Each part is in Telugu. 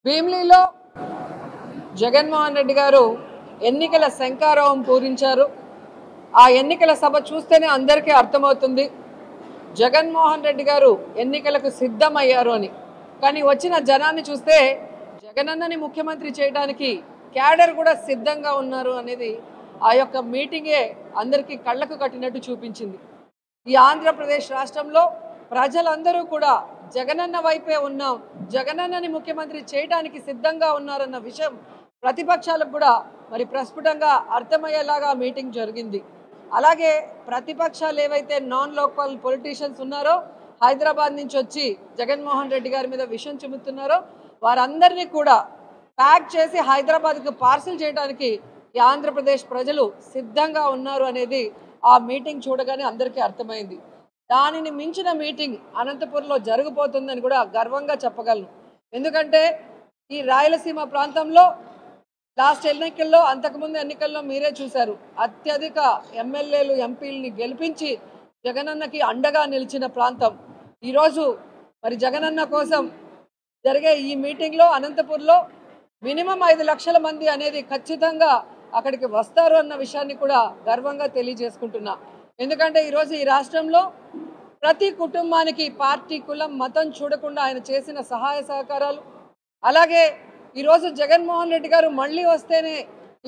భీమిలిలో జగన్మోహన్ రెడ్డి గారు ఎన్నికల శంఖారావం పూరించారు. ఆ ఎన్నికల సభ చూస్తేనే అందరికీ అర్థమవుతుంది జగన్మోహన్ రెడ్డి గారు ఎన్నికలకు సిద్ధమయ్యారు అని. కానీ వచ్చిన జనాన్ని చూస్తే జగనన్నని ముఖ్యమంత్రి చేయడానికి క్యాడర్ కూడా సిద్ధంగా ఉన్నారు అనేది ఆ యొక్క మీటింగే అందరికీ కళ్ళకు కట్టినట్టు చూపించింది. ఈ ఆంధ్రప్రదేశ్ రాష్ట్రంలో ప్రజలందరూ కూడా జగనన్న వైపే ఉన్నాం, జగనన్నని ముఖ్యమంత్రి చేయడానికి సిద్ధంగా ఉన్నారన్న విషయం ప్రతిపక్షాలకు కూడా మరి ప్రస్ఫుటంగా అర్థమయ్యేలాగా మీటింగ్ జరిగింది. అలాగే ప్రతిపక్షాలు ఏవైతే నాన్ లోకల్ పొలిటీషియన్స్ ఉన్నారో, హైదరాబాద్ నుంచి వచ్చి జగన్మోహన్ రెడ్డి గారి మీద విషం చిమ్ముతున్నారో వారందరినీ కూడా ప్యాక్ చేసి హైదరాబాద్కు పార్సిల్ చేయడానికి ఈ ఆంధ్రప్రదేశ్ ప్రజలు సిద్ధంగా ఉన్నారు అనేది ఆ మీటింగ్ చూడగానే అందరికీ అర్థమైంది. దానిని మించిన మీటింగ్ అనంతపురంలో జరగబోతుందని కూడా గర్వంగా చెప్పగలను. ఎందుకంటే ఈ రాయలసీమ ప్రాంతంలో లాస్ట్ ఎన్నికల్లో, అంతకుముందు ఎన్నికల్లో మీరే చూశారు, అత్యధిక ఎమ్మెల్యేలు ఎంపీలని గెలిపించి జగనన్నకి అండగా నిలిచిన ప్రాంతం. ఈరోజు మరి జగనన్న కోసం జరిగే ఈ మీటింగ్లో అనంతపూర్లో మినిమం 5 లక్షల మంది అనేది ఖచ్చితంగా అక్కడికి వస్తారు అన్న విషయాన్ని కూడా గర్వంగా తెలియజేసుకుంటున్నా. ఎందుకంటే ఈరోజు ఈ రాష్ట్రంలో ప్రతి కుటుంబానికి పార్టీ, కులం, మతం చూడకుండా ఆయన చేసిన సహాయ సహకారాలు, అలాగే ఈరోజు జగన్మోహన్ రెడ్డి గారు మళ్ళీ వస్తేనే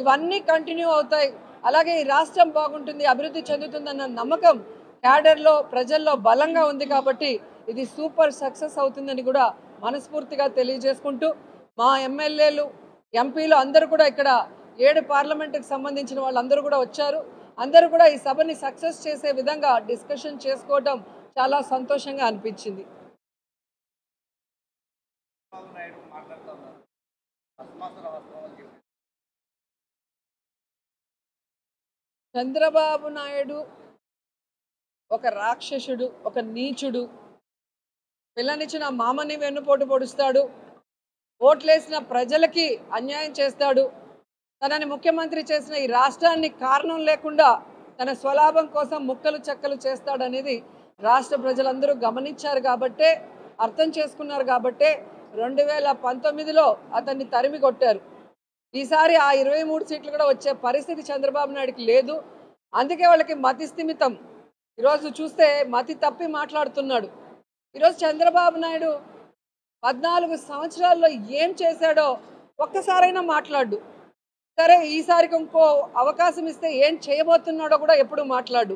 ఇవన్నీ కంటిన్యూ అవుతాయి, అలాగే ఈ రాష్ట్రం బాగుంటుంది, అభివృద్ధి చెందుతుందన్న నమ్మకం క్యాడర్లో, ప్రజల్లో బలంగా ఉంది. కాబట్టి ఇది సూపర్ సక్సెస్ అవుతుందని కూడా మనస్ఫూర్తిగా తెలియజేసుకుంటూ, మా ఎమ్మెల్యేలు, ఎంపీలు అందరూ కూడా ఇక్కడ 7 పార్లమెంటుకు సంబంధించిన వాళ్ళందరూ కూడా వచ్చారు. అందరూ కూడా ఈ సభని సక్సెస్ చేసే విధంగా డిస్కషన్ చేసుకోవడం చాలా సంతోషంగా అనిపించింది. చంద్రబాబు నాయుడు ఒక రాక్షసుడు, ఒక నీచుడు. పిల్లనిచ్చిన మామని వెన్నుపోటు పొడుస్తాడు, ఓట్లేసిన ప్రజలకి అన్యాయం చేస్తాడు. తనని ముఖ్యమంత్రి చేసిన ఈ రాష్ట్రాన్ని కారణం లేకుండా తన స్వలాభం కోసం ముక్కలు చెక్కలు చేస్తాడనేది రాష్ట్ర ప్రజలందరూ గమనించారు కాబట్టే, అర్థం చేసుకున్నారు కాబట్టే 2019లో అతన్ని తరిమి కొట్టారు. ఈసారి ఆ 23 సీట్లు కూడా వచ్చే పరిస్థితి చంద్రబాబు నాయుడుకి లేదు. అందుకే వాళ్ళకి మతి స్థిమితం. ఈరోజు చూస్తే మతి తప్పి మాట్లాడుతున్నాడు. ఈరోజు చంద్రబాబు నాయుడు 14 సంవత్సరాల్లో ఏం చేశాడో ఒక్కసారైనా మాట్లాడు. సరే, ఈసారికి ఇంకో అవకాశం ఇస్తే ఏం చేయబోతున్నాడో కూడా ఎప్పుడు మాట్లాడు.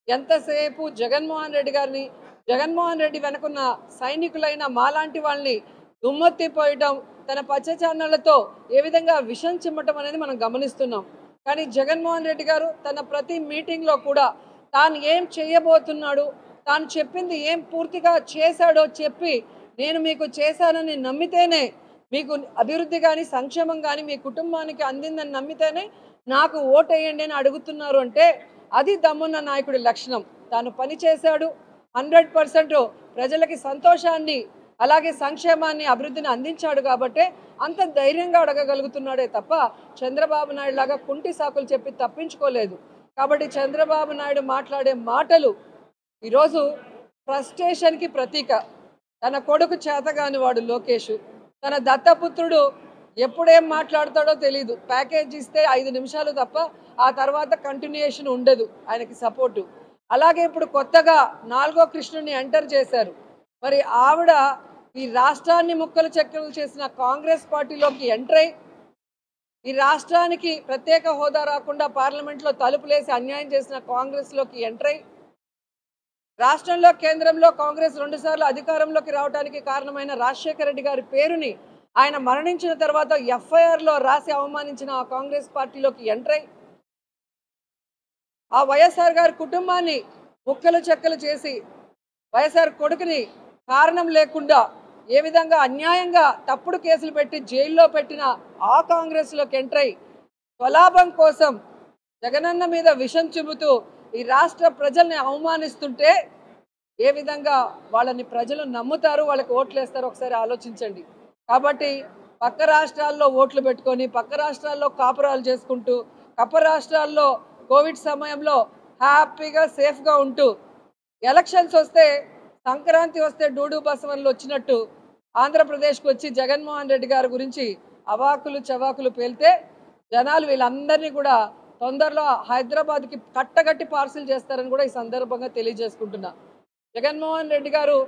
ఎంతసేపు జగన్మోహన్ రెడ్డి గారిని, జగన్మోహన్ రెడ్డి వెనుకున్న సైనికులైన మాలాంటి వాళ్ళని దుమ్మెత్తిపోయటం, తన పచ్చ ఛానళ్లతో ఏ విధంగా విషం చిమ్మటం అనేది మనం గమనిస్తున్నాం. కానీ జగన్మోహన్ రెడ్డి గారు తన ప్రతి మీటింగ్లో కూడా తాను ఏం చేయబోతున్నాడు, తాను చెప్పింది ఏం పూర్తిగా చేశాడో చెప్పి, నేను మీకు చేశానని నమ్మితేనే, మీకు అభివృద్ధి కానీ సంక్షేమం కానీ మీ కుటుంబానికి అందిందని నమ్మితేనే నాకు ఓటేయండి అని అడుగుతున్నారు అంటే అది దమ్మున్న నాయకుడి లక్షణం. తాను పని చేశాడు, 100% ప్రజలకి సంతోషాన్ని, అలాగే సంక్షేమాన్ని, అభివృద్ధిని అందించాడు కాబట్టి అంత ధైర్యంగా అడగగలుగుతున్నాడే తప్ప చంద్రబాబు నాయుడు లాగా కుంటి సాకులు చెప్పి తప్పించుకోలేదు. కాబట్టి చంద్రబాబు నాయుడు మాట్లాడే మాటలు ఈరోజు ఫ్రస్ట్రేషన్కి ప్రతీక. తన కొడుకు చేతగాని వాడు లోకేష్, తన దత్తపుత్రుడు ఎప్పుడేం మాట్లాడతాడో తెలీదు. ప్యాకేజ్ ఇస్తే 5 నిమిషాలు తప్ప ఆ తర్వాత కంటిన్యూయేషన్ ఉండదు ఆయనకి సపోర్టు. అలాగే ఇప్పుడు కొత్తగా 4వ కృష్ణుని ఎంటర్ చేశారు. మరి ఆవిడ ఈ రాష్ట్రాన్ని ముక్కలు చెక్కలు చేసిన కాంగ్రెస్ పార్టీలోకి ఎంటర్ అయి, ఈ రాష్ట్రానికి ప్రత్యేక హోదా రాకుండా పార్లమెంట్లో తలుపులేసి అన్యాయం చేసిన కాంగ్రెస్లోకి ఎంటర్ అయి, రాష్ట్రంలో, కేంద్రంలో కాంగ్రెస్ 2 సార్లు అధికారంలోకి రావడానికి కారణమైన రాజశేఖర రెడ్డి గారి పేరుని ఆయన మరణించిన తర్వాత FIRలో రాసి అవమానించిన ఆ కాంగ్రెస్ పార్టీలోకి ఎంటర్ అయి, ఆ వైఎస్ఆర్ గారి కుటుంబాన్ని ముక్కలు చెక్కలు చేసి వైఎస్ఆర్ కొడుకుని కారణం లేకుండా ఏ విధంగా అన్యాయంగా తప్పుడు కేసులు పెట్టి జైల్లో పెట్టిన ఆ కాంగ్రెస్లోకి ఎంటర్ అయి, స్వలాభం కోసం జగనన్న మీద విషం చిమ్ముతూ ఈ రాష్ట్ర ప్రజల్ని అవమానిస్తుంటే ఏ విధంగా వాళ్ళని ప్రజలు నమ్ముతారు, వాళ్ళకి ఓట్లు వేస్తారో ఒకసారి ఆలోచించండి. కాబట్టి పక్క రాష్ట్రాల్లో ఓట్లు పెట్టుకొని, పక్క రాష్ట్రాల్లో కాపురాలు చేసుకుంటూ, పక్క రాష్ట్రాల్లో కోవిడ్ సమయంలో హ్యాపీగా సేఫ్గా ఉంటూ, ఎలక్షన్స్ వస్తే, సంక్రాంతి వస్తే డూడు బసవన్లు వచ్చినట్టు ఆంధ్రప్రదేశ్కి వచ్చి జగన్మోహన్ రెడ్డి గారి గురించి అవాకులు చవాకులు పేలితే జనాలు వీళ్ళందరినీ కూడా తొందరలో హైదరాబాద్కి కట్టగట్టి పార్సిల్ చేస్తారని కూడా ఈ సందర్భంగా తెలియజేసుకుంటున్నా. జగన్మోహన్ రెడ్డి గారు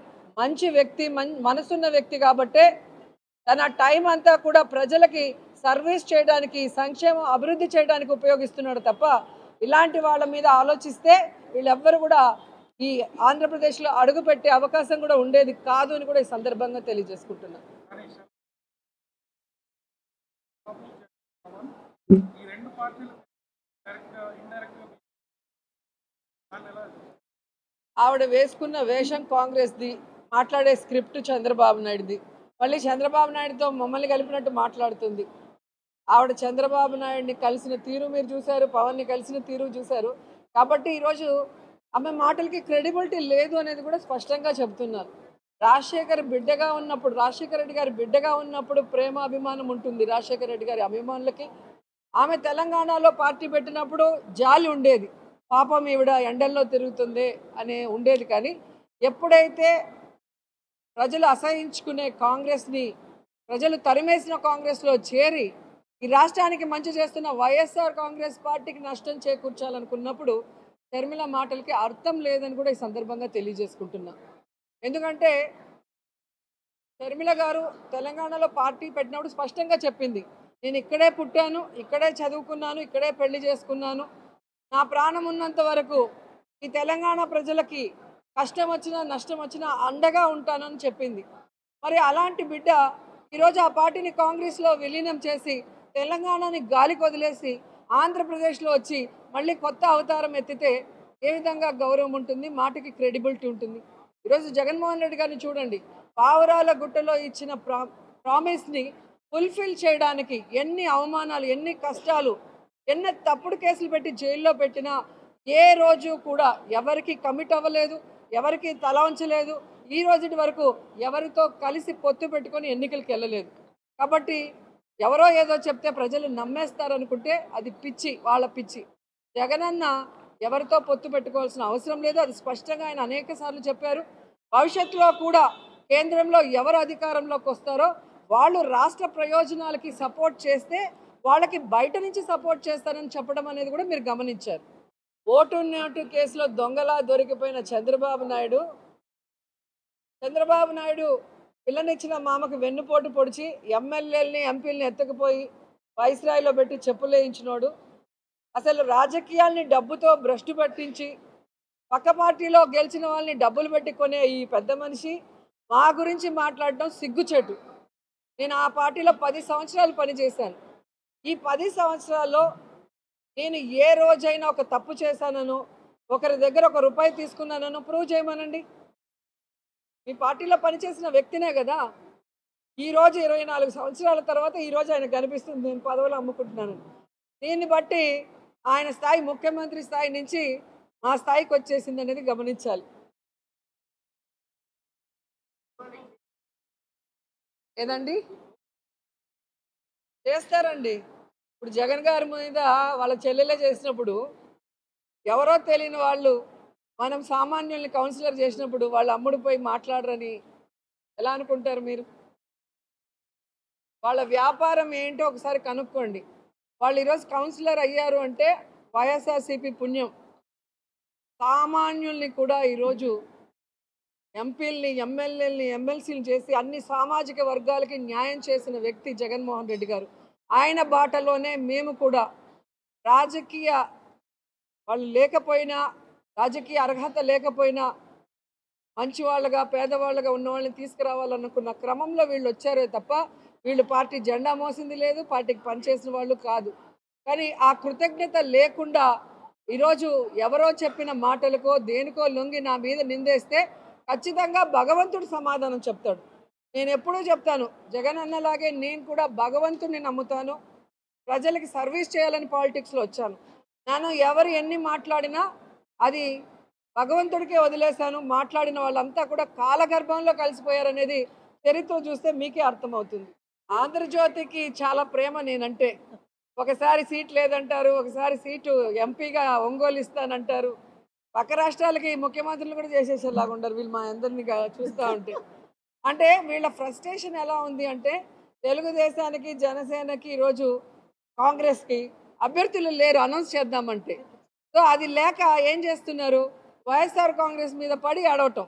మంచి వ్యక్తి, మనసున్న వ్యక్తి కాబట్టే తన టైం అంతా కూడా ప్రజలకి సర్వీస్ చేయడానికి, సంక్షేమం అభివృద్ధి చేయడానికి ఉపయోగిస్తున్నాడు తప్ప ఇలాంటి వాళ్ళ మీద ఆలోచిస్తే వీళ్ళెవ్వరు కూడా ఈ ఆంధ్రప్రదేశ్లో అడుగు పెట్టే అవకాశం కూడా ఉండేది కాదు అని కూడా ఈ సందర్భంగా తెలియజేసుకుంటున్నా. ఆవిడ వేసుకున్న వేషం కాంగ్రెస్ది, మాట్లాడే స్క్రిప్ట్ చంద్రబాబు నాయుడుది. మళ్ళీ చంద్రబాబు నాయుడుతో మమ్మల్ని కలిపినట్టు మాట్లాడుతుంది. ఆవిడ చంద్రబాబు నాయుడిని కలిసిన తీరు మీరు చూశారు, పవన్ని కలిసిన తీరు చూశారు. కాబట్టి ఈరోజు ఆమె మాటలకి క్రెడిబిలిటీ లేదు అనేది కూడా స్పష్టంగా చెబుతున్నారు. రాజశేఖర రెడ్డి గారి బిడ్డగా ఉన్నప్పుడు ప్రేమ అభిమానం ఉంటుంది రాజశేఖర రెడ్డి గారి అభిమానులకి. ఆమె తెలంగాణలో పార్టీ పెట్టినప్పుడు జాలి ఉండేది, పాపం ఈవిడ ఎండల్లో తిరుగుతుంది అనే ఉండేది. కానీ ఎప్పుడైతే ప్రజలు అసహించుకునే కాంగ్రెస్ని, ప్రజలు తరిమేసిన కాంగ్రెస్లో చేరి ఈ రాష్ట్రానికి మంచి చేస్తున్న వైఎస్ఆర్ కాంగ్రెస్ పార్టీకి నష్టం చేకూర్చాలనుకున్నప్పుడు షర్మిల మాటలకి అర్థం లేదని కూడా ఈ సందర్భంగా తెలియజేసుకుంటున్నా. ఎందుకంటే షర్మిల గారు తెలంగాణలో పార్టీ పెట్టినప్పుడు స్పష్టంగా చెప్పింది, నేను ఇక్కడే పుట్టాను, ఇక్కడే చదువుకున్నాను, ఇక్కడే పెళ్లి చేసుకున్నాను, నా ప్రాణం ఉన్నంత వరకు ఈ తెలంగాణ ప్రజలకి కష్టం వచ్చినా నష్టం వచ్చినా అండగా ఉంటానని చెప్పింది. మరి అలాంటి బిడ్డ ఈరోజు ఆ పార్టీని కాంగ్రెస్లో విలీనం చేసి తెలంగాణని గాలికి వదిలేసి ఆంధ్రప్రదేశ్లో వచ్చి మళ్ళీ కొత్త అవతారం ఎత్తితే ఏ విధంగా గౌరవం ఉంటుంది, మాటకి క్రెడిబిలిటీ ఉంటుంది? ఈరోజు జగన్మోహన్ రెడ్డి గారిని చూడండి, పావురాల గుట్టలో ఇచ్చిన ప్రామిస్ని ఫుల్ఫిల్ చేయడానికి ఎన్ని అవమానాలు, ఎన్ని కష్టాలు, ఎన్ని తప్పుడు కేసులు పెట్టి జైల్లో పెట్టినా ఏ రోజు కూడా ఎవరికి కమిట్ అవ్వలేదు, ఎవరికి తల వంచలేదు. ఈ రోజుటి వరకు ఎవరితో కలిసి పొత్తు పెట్టుకొని ఎన్నికలకు వెళ్ళలేదు. కాబట్టి ఎవరో ఏదో చెప్తే ప్రజలు నమ్మేస్తారనుకుంటే అది పిచ్చి, వాళ్ళ పిచ్చి. జగనన్న ఎవరితో పొత్తు పెట్టుకోవాల్సిన అవసరం లేదు, అది స్పష్టంగా ఆయన అనేక సార్లు చెప్పారు. భవిష్యత్తులో కూడా కేంద్రంలో ఎవరు అధికారంలోకి వస్తారో వాళ్ళు రాష్ట్ర ప్రయోజనాలకి సపోర్ట్ చేస్తే వాళ్ళకి బయట నుంచి సపోర్ట్ చేస్తారని చెప్పడం అనేది కూడా మీరు గమనించారు. ఓటు నోటు కేసులో దొంగలా దొరికిపోయిన చంద్రబాబు నాయుడు పిల్లనిచ్చిన మామకు వెన్నుపోటు పొడిచి ఎమ్మెల్యేలని ఎంపీలని ఎత్తకపోయి వైస్రాయిలో పెట్టి చెప్పులేయించినోడు, అసలు రాజకీయాల్ని డబ్బుతో భ్రష్టు పట్టించి పక్క పార్టీలో గెలిచిన వాళ్ళని డబ్బులు పెట్టి కొనే ఈ పెద్ద మనిషి మా గురించి మాట్లాడటం సిగ్గుచేటు. నేను ఆ పార్టీలో 10 సంవత్సరాలు పనిచేశాను. ఈ 10 సంవత్సరాల్లో నేను ఏ రోజైనా ఒక తప్పు చేశానో, ఒకరి దగ్గర ₹1 తీసుకున్నానో ప్రూవ్ చేయమనండి. మీ పార్టీలో పనిచేసిన వ్యక్తినే కదా. ఈరోజు 24 సంవత్సరాల తర్వాత ఈరోజు ఆయన కనిపిస్తుంది నేను పదవులు అమ్ముకుంటున్నాను. దీన్ని బట్టి ఆయన స్థాయి ముఖ్యమంత్రి స్థాయి నుంచి మా స్థాయికి వచ్చేసింది అనేది గమనించాలి. ఏదండి చేస్తారండి. ఇప్పుడు జగన్ గారి మీద వాళ్ళ చెల్లెలే చేసినప్పుడు ఎవరో తెలియని వాళ్ళు మనం సామాన్యుల్ని కౌన్సిలర్ చేసినప్పుడు వాళ్ళు అమ్ముడిపోయి మాట్లాడరని ఎలా అనుకుంటారు మీరు? వాళ్ళ వ్యాపారం ఏంటో ఒకసారి కనుక్కోండి. వాళ్ళు ఈరోజు కౌన్సిలర్ అయ్యారు అంటే వైఎస్ఆర్సీపీ పుణ్యం. సామాన్యుల్ని కూడా ఈరోజు ఎంపీల్ని, ఎమ్మెల్యేలని, ఎమ్మెల్సీలు చేసి అన్ని సామాజిక వర్గాలకి న్యాయం చేసిన వ్యక్తి జగన్మోహన్ రెడ్డి గారు. ఆయన బాటలోనే మేము కూడా రాజకీయ వాళ్ళు లేకపోయినా, రాజకీయ అర్హత లేకపోయినా మంచి వాళ్ళగా, పేదవాళ్ళగా ఉన్న వాళ్ళని తీసుకురావాలనుకున్న క్రమంలో వీళ్ళు వచ్చారే తప్ప వీళ్ళు పార్టీ జెండా మోసింది లేదు, పార్టీకి పనిచేసిన వాళ్ళు కాదు. కానీ ఆ కృతజ్ఞత లేకుండా ఈరోజు ఎవరో చెప్పిన మాటలకో దేనికో లొంగి నా మీద నిందేస్తే ఖచ్చితంగా భగవంతుడు సమాధానం చెప్తాడు. నేను ఎప్పుడూ చెప్తాను, జగన్ అన్నలాగే నేను కూడా భగవంతుడిని నమ్ముతాను. ప్రజలకి సర్వీస్ చేయాలని పాలిటిక్స్లో వచ్చాను. నేను ఎవరు ఎన్ని మాట్లాడినా అది భగవంతుడికే వదిలేశాను. మాట్లాడిన వాళ్ళంతా కూడా కాలగర్భంలో కలిసిపోయారనేది చరిత్ర చూస్తే మీకే అర్థమవుతుంది. ఆంధ్రజ్యోతికి చాలా ప్రేమ నేనంటే. ఒకసారి సీట్ లేదంటారు, ఒకసారి సీటు ఎంపీగా ఒంగోలు ఇస్తానంటారు. పక్క రాష్ట్రాలకి ముఖ్యమంత్రులు కూడా చేసేసేలాగా ఉండరు వీళ్ళు మా అందరినీ చూస్తూ ఉంటే. అంటే వీళ్ళ ఫ్రస్ట్రేషన్ ఎలా ఉంది అంటే తెలుగుదేశానికి జనసేనకి ఈరోజు కాంగ్రెస్కి అభ్యర్థులు లేరు అనౌన్స్ చేద్దామంటే. సో అది లేక ఏం చేస్తున్నారు, వైఎస్ఆర్ కాంగ్రెస్ మీద పడి అడవటం.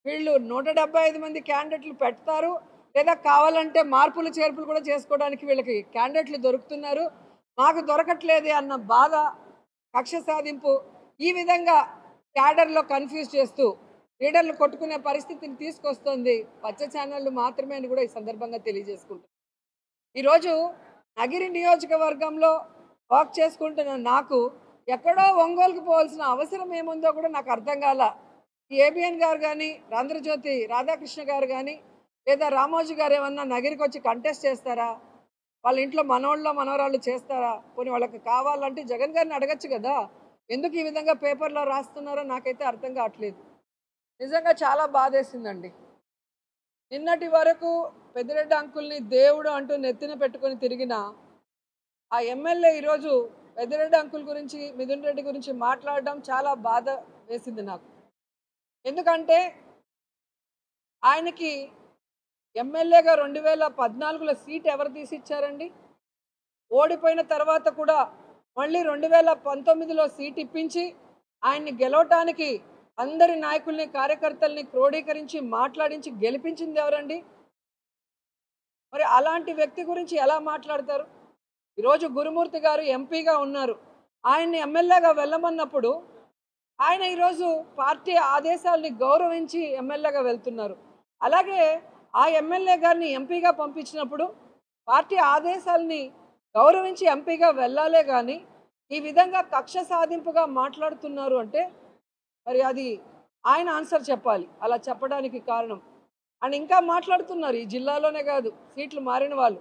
వీళ్ళు 175 మంది క్యాండిడేట్లు పెడతారు, లేదా కావాలంటే మార్పులు చేర్పులు కూడా చేసుకోవడానికి వీళ్ళకి క్యాండిడేట్లు దొరుకుతున్నారు, మాకు దొరకట్లేదే అన్న బాధ, కక్ష సాధింపు, ఈ విధంగా క్యాడర్లో కన్ఫ్యూజ్ చేస్తూ లీడర్లు కొట్టుకునే పరిస్థితిని తీసుకొస్తుంది పచ్చ ఛానళ్ళు మాత్రమే అని కూడా ఈ సందర్భంగా తెలియజేసుకుంటున్నాను. ఈరోజు నగిరి నియోజకవర్గంలో వర్క్ చేసుకుంటున్న నాకు ఎక్కడో ఒంగోలుకు పోవాల్సిన అవసరం ఏముందో కూడా నాకు అర్థం కాల. ఏబిఎన్ గారు కానీ, ఆంధ్రజ్యోతి రాధాకృష్ణ గారు కానీ, లేదా రామోజీ గారు ఏమన్నా నగిరికి వచ్చి కంటెస్ట్ చేస్తారా? వాళ్ళ ఇంట్లో మనోళ్ళో మనవరాళ్ళు చేస్తారా? పోనీ వాళ్ళకి కావాలంటే జగన్ గారిని అడగచ్చు కదా. ఎందుకు ఈ విధంగా పేపర్లో రాస్తున్నారో నాకైతే అర్థం కావట్లేదు. నిజంగా చాలా బాధేసిందండి. నిన్నటి వరకు పెద్దిరెడ్డి అంకుల్ని దేవుడు అంటూ నెత్తిన పెట్టుకొని తిరిగిన ఆ ఎమ్మెల్యే ఈరోజు పెద్దిరెడ్డి అంకుల్ గురించి, మిథున్ రెడ్డి గురించి మాట్లాడడం చాలా బాధ వేసింది నాకు. ఎందుకంటే ఆయనకి ఎమ్మెల్యేగా 2014లో సీట్ ఎవరు తీసిచ్చారండి? ఓడిపోయిన తర్వాత కూడా మళ్ళీ 2019లో సీట్ ఇప్పించి ఆయన్ని గెలవటానికి అందరి నాయకుల్ని, కార్యకర్తల్ని క్రోడీకరించి మాట్లాడించి గెలిపించింది ఎవరండి? మరి అలాంటి వ్యక్తి గురించి ఎలా మాట్లాడతారు? ఈరోజు గురుమూర్తి గారు ఎంపీగా ఉన్నారు, ఆయన్ని ఎమ్మెల్యేగా వెళ్ళమన్నప్పుడు ఆయన ఈరోజు పార్టీ ఆదేశాలని గౌరవించి ఎమ్మెల్యేగా వెళ్తున్నారు. అలాగే ఆ ఎమ్మెల్యే గారిని ఎంపీగా పంపించినప్పుడు పార్టీ ఆదేశాలని గౌరవించి ఎంపీగా వెళ్ళాలే కానీ ఈ విధంగా కక్ష సాధింపుగా మాట్లాడుతున్నారు అంటే మరి అది ఆయన ఆన్సర్ చెప్పాలి అలా చెప్పడానికి కారణం. అని ఇంకా మాట్లాడుతున్నారు, ఈ జిల్లాలోనే కాదు, సీట్లు మారిన వాళ్ళు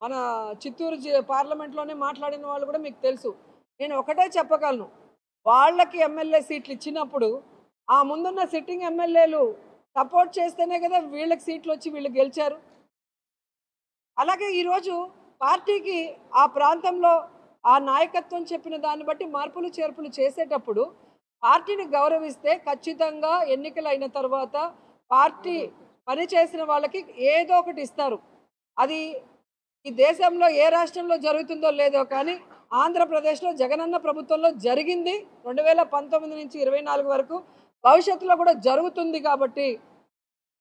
మన చిత్తూరు పార్లమెంట్లోనే మాట్లాడిన వాళ్ళు కూడా మీకు తెలుసు. నేను ఒకటే చెప్పగలను, వాళ్ళకి ఎమ్మెల్యే సీట్లు ఇచ్చినప్పుడు ఆ ముందున్న సిట్టింగ్ ఎమ్మెల్యేలు సపోర్ట్ చేస్తేనే కదా వీళ్ళకి సీట్లు వచ్చి వీళ్ళు గెలిచారు. అలాగే ఈరోజు పార్టీకి ఆ ప్రాంతంలో ఆ నాయకత్వం చెప్పిన దాన్ని బట్టి మార్పులు చేర్పులు చేసేటప్పుడు పార్టీని గౌరవిస్తే ఖచ్చితంగా ఎన్నికలు అయిన తర్వాత పార్టీ పని చేసిన వాళ్ళకి ఏదో ఒకటి ఇస్తారు. అది ఈ దేశంలో ఏ రాష్ట్రంలో జరుగుతుందో లేదో కానీ ఆంధ్రప్రదేశ్లో జగనన్న ప్రభుత్వంలో జరిగింది. 2019 నుంచి 24 వరకు భవిష్యత్తులో కూడా జరుగుతుంది. కాబట్టి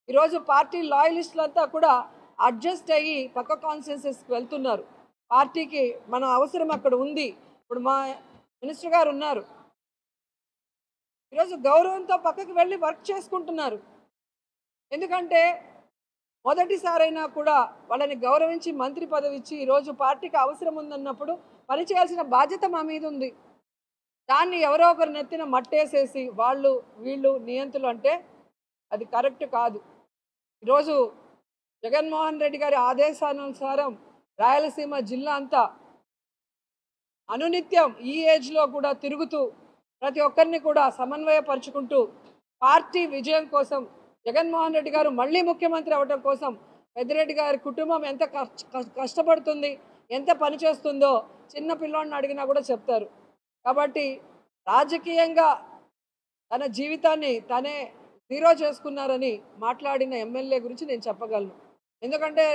ఈరోజు పార్టీ లాయలిస్టులంతా కూడా అడ్జస్ట్ అయ్యి పక్క కాన్స్టిట్యున్సీస్కి వెళ్తున్నారు. పార్టీకి మన అవసరం అక్కడ ఉంది. ఇప్పుడు మా మినిస్టర్ గారు ఉన్నారు, ఈరోజు గౌరవంతో పక్కకి వెళ్ళి వర్క్ చేసుకుంటున్నారు. ఎందుకంటే మొదటిసారైనా కూడా వాళ్ళని గౌరవించి మంత్రి పదవి ఇచ్చి ఈరోజు పార్టీకి అవసరం ఉందన్నప్పుడు పనిచేయాల్సిన బాధ్యత మా మీద ఉంది. దాన్ని ఎవరో ఒకరు నెత్తిన మట్టేసేసి వాళ్ళు వీళ్ళు నియంతులు అంటే అది కరెక్ట్ కాదు. ఈరోజు జగన్మోహన్ రెడ్డి గారి ఆదేశానుసారం రాయలసీమ జిల్లా అంతా అనునిత్యం ఈ ఏజ్లో కూడా తిరుగుతూ ప్రతి ఒక్కరిని కూడా సమన్వయపరుచుకుంటూ పార్టీ విజయం కోసం, జగన్మోహన్ రెడ్డి గారు మళ్ళీ ముఖ్యమంత్రి అవ్వడం కోసం పెద్దిరెడ్డి గారి కుటుంబం ఎంత కష్టపడుతుంది, ఎంత పని చేస్తుందో చిన్న పిల్లోడిని అడిగినా కూడా చెప్తారు. కాబట్టి రాజకీయంగా తన జీవితాన్ని తనే జీరో చేసుకున్నారని మాట్లాడిన ఎమ్మెల్యే గురించి నేను చెప్పగలను. ఎందుకంటే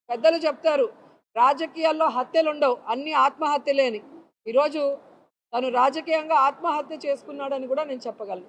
పెద్దలు చెప్తారు, రాజకీయాల్లో హత్యలు ఉండవు, అన్ని ఆత్మహత్యలే అని. ఈరోజు తను రాజకీయంగా ఆత్మహత్య చేసుకున్నాడని కూడా నేను చెప్పగలను.